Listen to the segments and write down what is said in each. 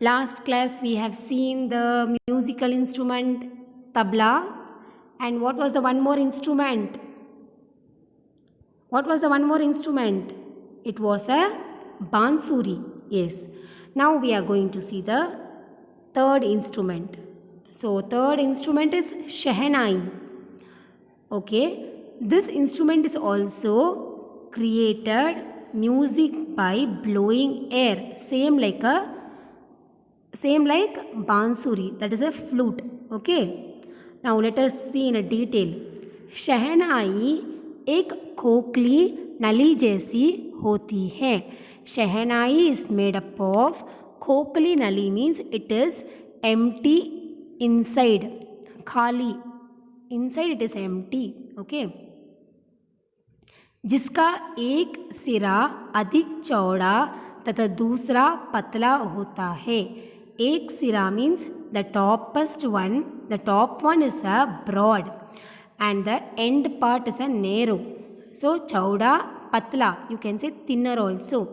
Last class we have seen the musical instrument tabla, and what was the one more instrument? What was the one more instrument? It was a bansuri. Yes. Now we are going to see the third instrument. So third instrument is shehnai. Okay. This instrument is also created music by blowing air. Same like bansuri, that is a flute. Okay. Now let us see in a detail. शहनाई एक खोखली नली जैसी होती है. Shehnai is made up of खोखली नली means it is empty inside, खाली, inside it is empty. Okay. जिसका एक सिरा अधिक चौड़ा तथा दूसरा पतला होता है. एक सिरा means the top one is a broad and the end part is a narrow. So chauda, patla, you can say thinner also.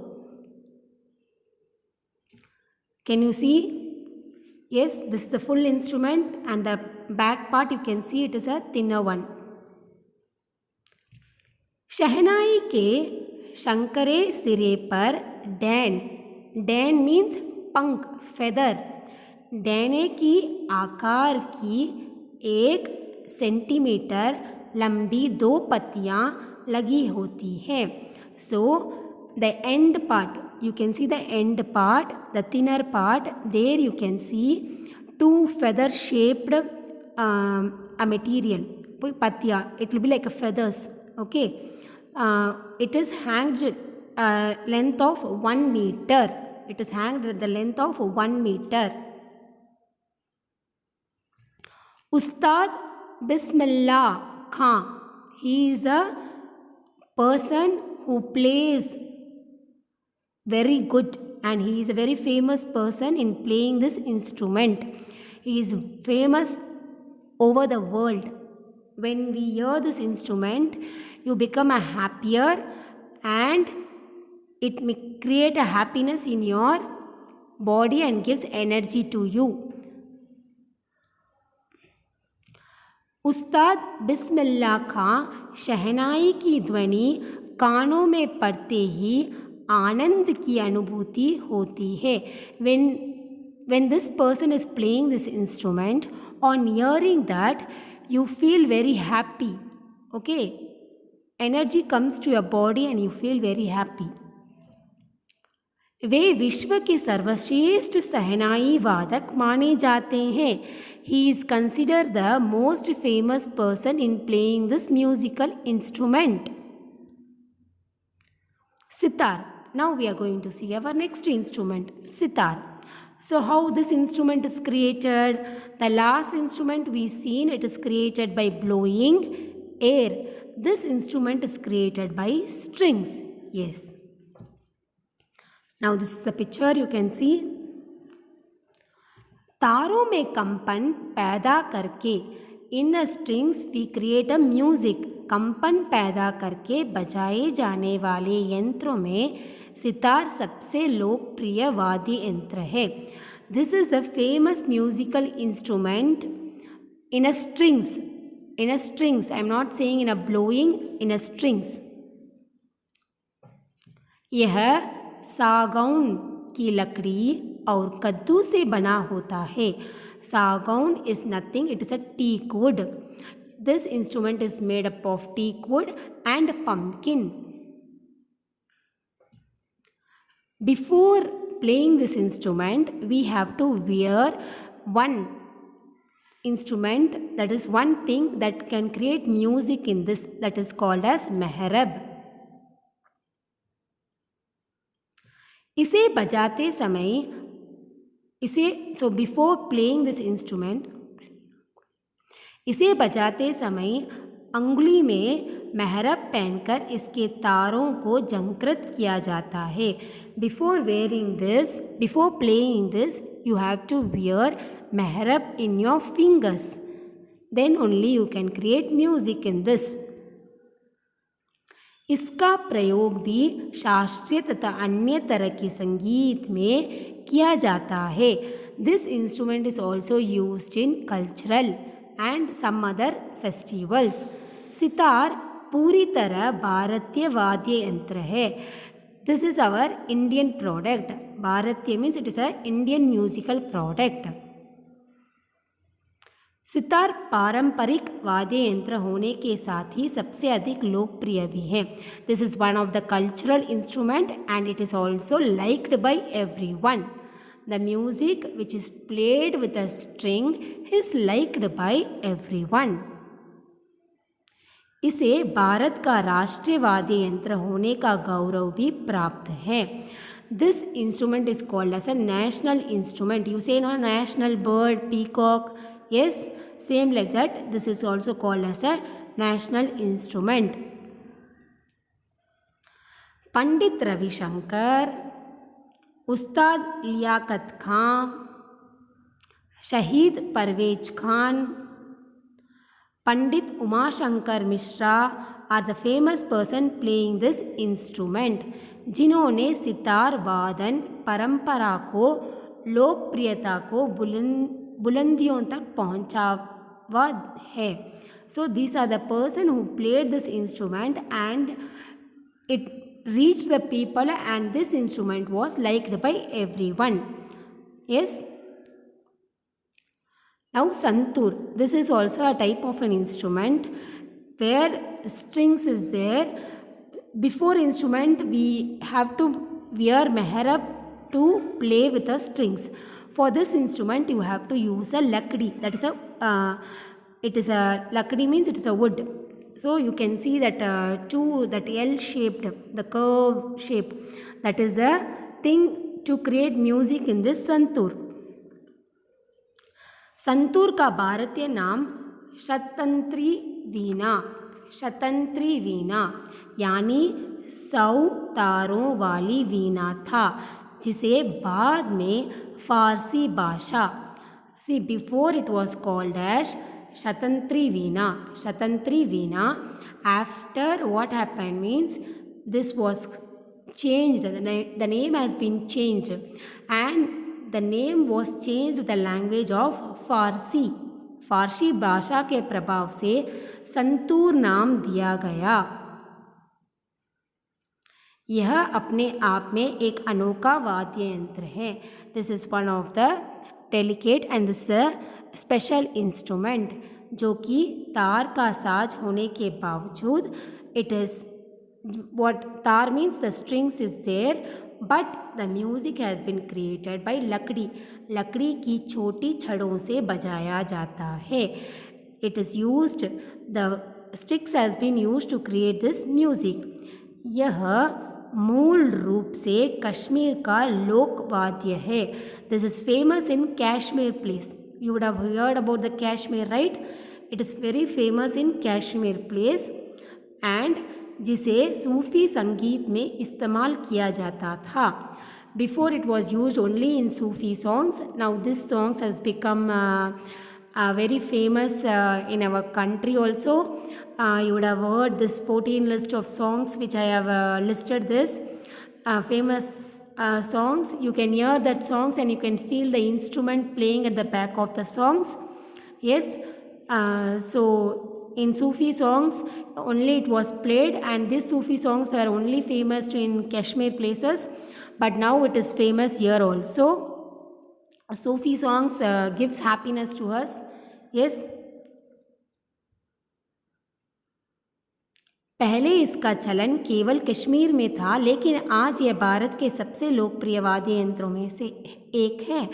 Can you see? Yes, this is the full instrument and the back part you can see it is a thinner one. शहनाई के शंकरे सिरे पर Dan means पंख, feather. डैने की आकार की 1 centimetre लंबी 2 पत्तियां लगी होती हैं. So the end part, you can see the end part, the thinner part, there you can see 2 feather shaped a material, pattiya, it will be like a feathers. Okay. It is hanged length of 1 meter. It is hanged at the length of 1 meter. Ustad Bismillah Khan, he is a person who plays very good and he is a very famous person in playing this instrument. He is famous over the world. When we hear this instrument, you become a happier and it may create a happiness in your body and gives energy to you. उस्ताद बिस्मिल्लाह खां शहनाई की ध्वनि कानों में पड़ते ही आनंद की अनुभूति होती है. When this person is playing this instrument, on hearing that you feel very happy. Okay. Energy comes to your body and you feel very happy. वे विश्व के सर्वश्रेष्ठ शहनाई वादक माने जाते हैं. He is considered the most famous person in playing this musical instrument. Sitar. Now we are going to see our next instrument, sitar. So how this instrument is created? The last instrument we seen, it is created by blowing air. This instrument is created by strings. Yes. Now this is the picture you can see. तारों में कंपन पैदा करके, in strings we create a music. कंपन पैदा करके बजाए जाने वाले यंत्रों में सितार सबसे लोकप्रिय वाद्य यंत्र है. This is the famous musical instrument in a strings. In a strings, I am not saying in a blowing, in a strings. यह सागौन की लकड़ी और कद्दू से बना होता है. सागौन is nothing, it is a teak wood. This instrument is made up of teak wood and pumpkin. Before playing this instrument, we have to wear one instrument, that is one thing that can create music in this, that is called as mehrab. इसे बजाते समय so before playing this instrument, इसे बजाते समय अंगुली में मेहरब पहनकर इसके तारों को झंकृत किया जाता है. Before playing this, you have to wear mehrab in your fingers. Then only you can create music in this. इसका प्रयोग भी शास्त्रीय तथा अन्य तरह के संगीत में किया जाता है. This instrument is also used in cultural and some other festivals. Sitar पूरी तरह भारतीय वाद्य यंत्र है. This is our Indian product. भारतीय means it is a Indian musical product. Sitar पारंपरिक वाद्य यंत्र होने के साथ ही सबसे अधिक लोकप्रिय भी है. This is one of the cultural instrument and it is also liked by everyone. The music which is played with a string is liked by everyone. इसे भारत का राष्ट्रीय वाद्य यंत्र होने का गौरव भी प्राप्त है. This instrument is called as a national instrument. You say know national bird, peacock. Yes, same like that. This is also called as a national instrument. Pandit Ravishankar, Ustad Liaquat Khan, Shahid Parvez Khan, Pandit Umashankar Mishra are the famous person playing this instrument. जिन्होंने सितार वादन परंपरा को, लोकप्रियता को बुलंदियों तक पहुंचावा है. So these are the person who played this instrument and it reached the people and this instrument was liked by everyone. Yes. Now santoor. This is also a type of an instrument where strings is there. Before instrument we have to wear mehrab to play with the strings. For this instrument you have to use a lakdi. That is a lakdi means it is a wood. So you can see that that L shaped, the curve shape, that is the thing to create music in this santoor. Santoor का भारतीय नाम शतंत्री वीणा, शतंत्री वीणा यानी 100 तारों वाली वीणा था, जिसे बाद में फारसी भाषा, see before it was called as Shatantri Veena. Shatantri Veena. After what happened means this was changed, the name has been changed and the name was changed to the language of फारसी. फारसी भाषा के प्रभाव से संतूर नाम दिया गया. यह अपने आप में एक अनोखा वाद्य यंत्र है. This is one of the delicate and this special instrument, जो कि तार का साज होने के बावजूद it is what tar means the strings is there but the music has been created by लकड़ी. लकड़ी की छोटी छड़ों से बजाया जाता है. It is used, the sticks has been used to create this music. यह मूल रूप से कश्मीर का लोक वाद्य है. This is famous in Kashmir place. You would have heard about the Kashmir, right? It is very famous in Kashmir place and जिसे सूफी संगीत में इस्तेमाल किया जाता था. Before it was use only in Sufi songs. Now this songs has become very famous in our country also. You would have heard this 14 list of songs which I have listed this famous songs. You can hear that songs and you can feel the instrument playing at the back of the songs. Yes. So in Sufi songs only it was played and these Sufi songs were only famous in Kashmir places, but now it is famous here also. Sufi songs gives happiness to us. Yes. पहले इसका चलन केवल कश्मीर में था, लेकिन आज यह भारत के सबसे लोकप्रिय वाद्य यंत्रों में से एक है.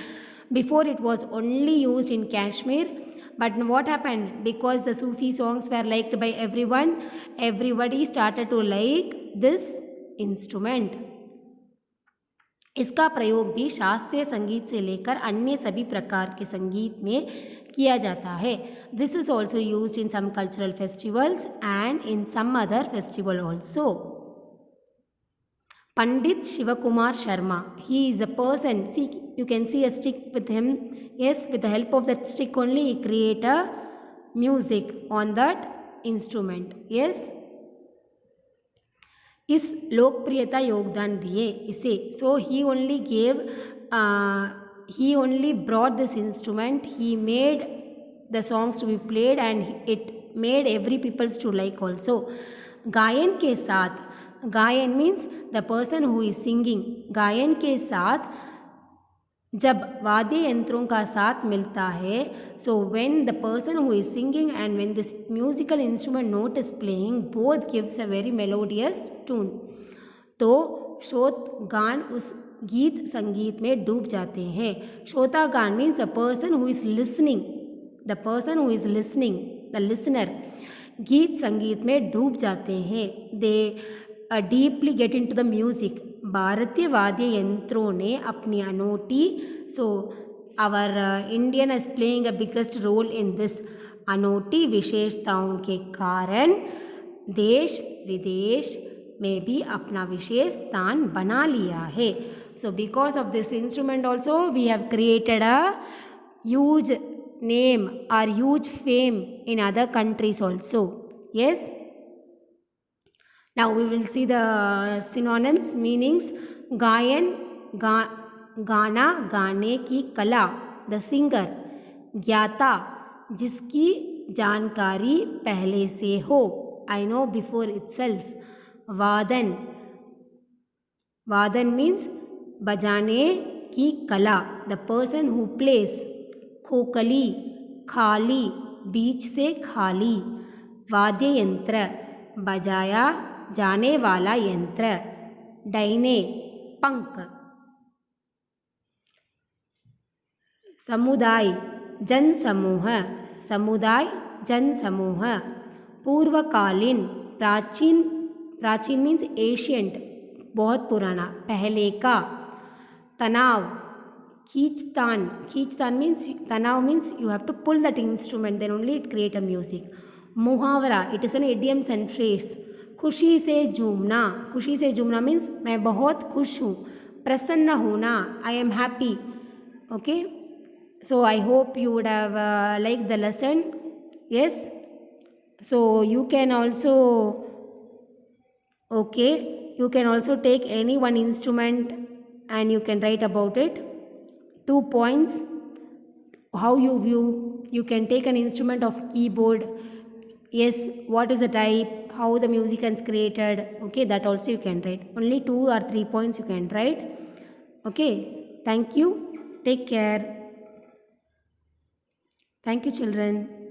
Before it was only use in Kashmir. But what happened? Because the Sufi songs were liked by everyone, everybody started to like this instrument. इसका प्रयोग भी शास्त्रीय संगीत से लेकर अन्य सभी प्रकार के संगीत में किया जाता है. This is also used in some cultural festivals and in some other festival also. Pandit Shivakumar Sharma. He is a person. See, you can see a stick with him. Yes, with the help of that stick only he create a music on that instrument. Yes. इस लोकप्रियता योगदान दिए इसे. So he only gave he only brought this instrument, he made the songs to be played and it made every peoples to like also. गायन के साथ, गायन means the person who is singing, गायन के साथ जब वाद्य यंत्रों का साथ मिलता है, so when the person who is singing and when this musical instrument note is playing, both gives a very melodious tune. तो श्रोतगान उस गीत संगीत में डूब जाते हैं. श्रोतागान means the person who is listening, the person who is listening, the listener, गीत संगीत में डूब जाते हैं. They deeply get into the music. भारतीय वाद्य यंत्रों ने अपनी अनोटी, so our Indian is playing a biggest role in this, अनोटी विशेषताओं के कारण देश विदेश में भी अपना विशेष स्थान बना लिया है. So because of this instrument also we have created a huge name or huge fame in other countries also. Yes, now we will see the synonyms, meanings. गायन, गाना गाने की कला, द सिंगर. ज्ञाता, जिसकी जानकारी पहले से हो, आई नो बिफोर इटसेल्फ. वादन, वादन मीन्स बजाने की कला, द पर्सन हु प्लेस. खोखली, खाली, बीच से खाली. वाद्य यंत्र, बजाया जाने वाला यंत्र. डाइने, पंख. समुदाय, जन समूह, समुदाय जन समूह. पूर्वकालीन, प्राचीन, प्राचीन मीन्स एशियंट, बहुत पुराना, पहले का. तनाव, खींचतान, खींचतान मीन्स, तनाव means you have to pull that instrument, then only it create a music. मुहावरा, it is an idiom and phrase. खुशी से झूमना, खुशी से झूमना मीन्स मैं बहुत खुश हूँ. प्रसन्न होना, I am happy. Okay, so I hope you would have liked the lesson. Yes, so you can also, okay, you can also take any one instrument and you can write about it. 2 points, how you view. You can take an instrument of keyboard. Yes, what is the type, how the music is created. Okay, that also you can write. Only 2 or 3 points you can write. Okay, thank you. Take care. Thank you, children.